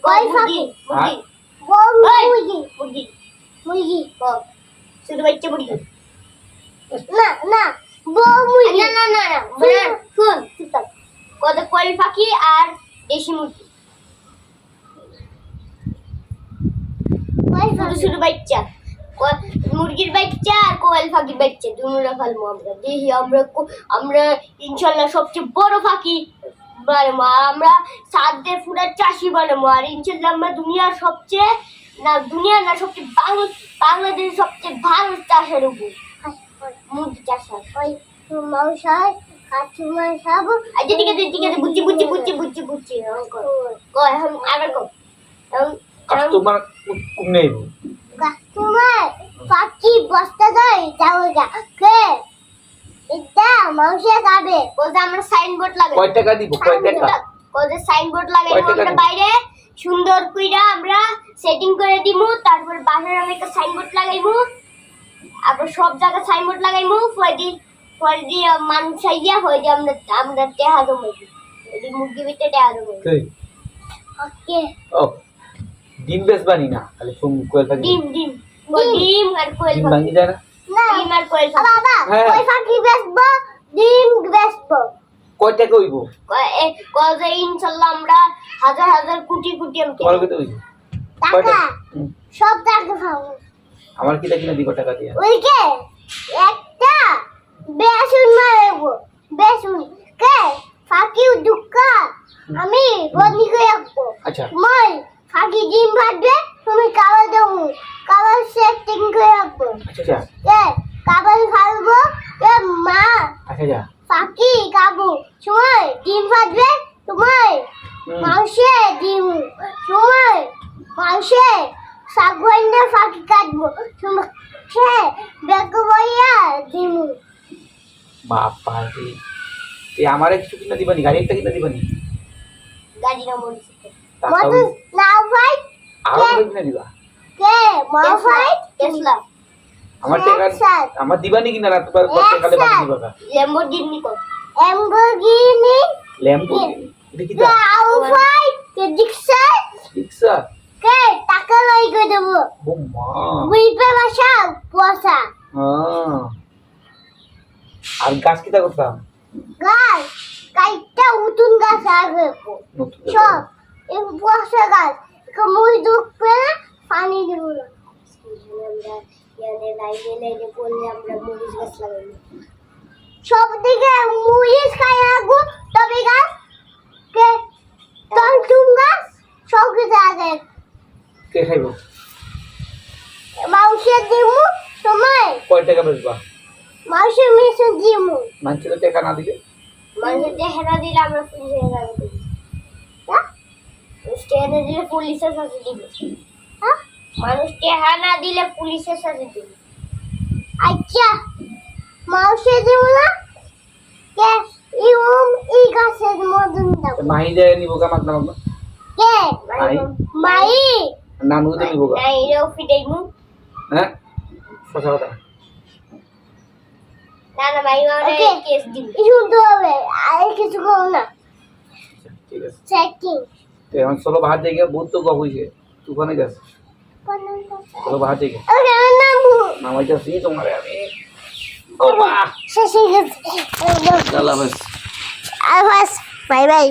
কয় ফাঁকি মুরগি মুরগি মুরগি মুরগি শুধু বাচ্চা মুরগি না না বউ মুরগি না না না শুন কত কোয়েল পাখি আর দেশি মুরগি শুধু শুধু বাচ্চা মুরগির বাচ্চা আর কোয়েল পাখির বাচ্চা দুটোরা ফেলবো আমরা দেখি আমরা ইনশাল্লাহ সবচেয়ে বড় পাখি বানাবো আমরা সাধ্যের ফুটার চাষি বানাবো আর ইনশাল্লাহ আমরা দুনিয়ার সবচেয়ে বাংলাদেশের সবচেয়ে ভালো চাষের উপর মুরগি চাষ হয় মাংস হয় কাঁচু মাংস খাবো আচ্ছা ঠিক আছে বুঝছি কয় এখন আবার কম কাস্টমার কম নেই কাস্টমার পাখি বস্তা দেয় যাও যা কে এটা মাংস খাবে কোজা আমরা সাইনবোর্ড লাগাই কয় টাকা দিব কয় টাকা কোজা সাইনবোর্ড লাগাইবো আমরা বাইরে সুন্দর কইরা আমরা সেটিং করে দিমু তারপর বাসায় আমরা একটা সাইনবোর্ড লাগাইমু আবার সব জায়গায় সাইনবোর্ড লাগাইমু পরে দিয়ে মানুষ আইয়া হয়ে যে আমরা টেহা জমাই এই মুরগি বিতে টেহা জমাই ওকে ও ডিম বেচবানি না খালি কোয়েল পাখি ডিম আর কোয়েল ডিম ভাঙি যায় না ডিম আর কোয়েল বাবা কোয়েল পাখি বেচবো ডিম বেচবো কয় টাকা হইব কয় ইনশাআল্লাহ আমরা হাজার কোটি আমি তোমার কত হইব টাকা সব টাকা পাবো আমার কিটা কিনা দিব টাকা দিয়া ওইকে একটা বেসুন মারবো বেসুন কে ফাঁকি দুঃখ আমি বন্দি করে রাখবো আচ্ছা মই ফাঁকি ডিম ভাজবে তুমি খাবার দেবো খাবার সেটিং করে রাখবো আচ্ছা কে খাবার খাবো কে মা আচ্ছা ফাঁকি খাবো সময় ডিম ভাজবে তোমায় মাংসে ডিম সময় মাংসে শাকভান্ডা ফাঁকি কাটবো সময় সে বেগো বইয়া ডিম বাবা রে এই আমারে কিছু কিনা দিবানি গাড়ি একটা কিনা দিবানি গাড়ি না মনে মত না ভাই আর কিনা দিবা কে মা ভাই টেসলা আমার টাকা আমার দিবানি কিনা রাত পর কত কালে বাকি দিবা ল্যাম্বরগিনি কো ল্যাম্বরগিনি এটা কি দা আউ ভাই কে রিকশা কে টাকা লই গো দেব ও মা বুইপে বাসা পোসা আর গাছ কিটা করতাম গাছ কাইটা উতুন গাছ আগে সব এই পোসা গাছ কমুই দুখ পে পানি দেব আমরা ইয়ানে লাইনে বললে আমরা মরিচ গাছ লাগাই সব দিকে মরিচ খাই আগু তবে গাছ কে টুম গাছ সব কিছু আছে কে খাইবো মাংসের দিমু সময় কয় টাকা বেচবা মাংসের মিশে দিমু মানুষের টাকা না দিলে মানুষের টাকা দিলে আমরা পুলিশে যাবো হ্যাঁ টাকা দিলে পুলিশের সাথে দিব হ্যাঁ মানুষ টাকা না দিলে পুলিশের সাথে দিব আচ্ছা মাংসের দিমু না কে এই গাছের মদন দাও মাই যায় নিবো কামাক না কে মাই নানু তো নিবো গা নাই রে ফিটাইমু হ্যাঁ কথা কথা না ভাই মানে কেস দিবি শুনতে হবে আর কিছু করো না ঠিক আছে চেকিং তো এখন চলো বাহার জায়গা বহুত তো গপ হইছে তুফানে গেছে চলো বাহার জায়গা ওকে নাম নামাই যাচ্ছি তোমারে আমি বাবা শেষ হয়ে গেছে চলো বাস বাই বাই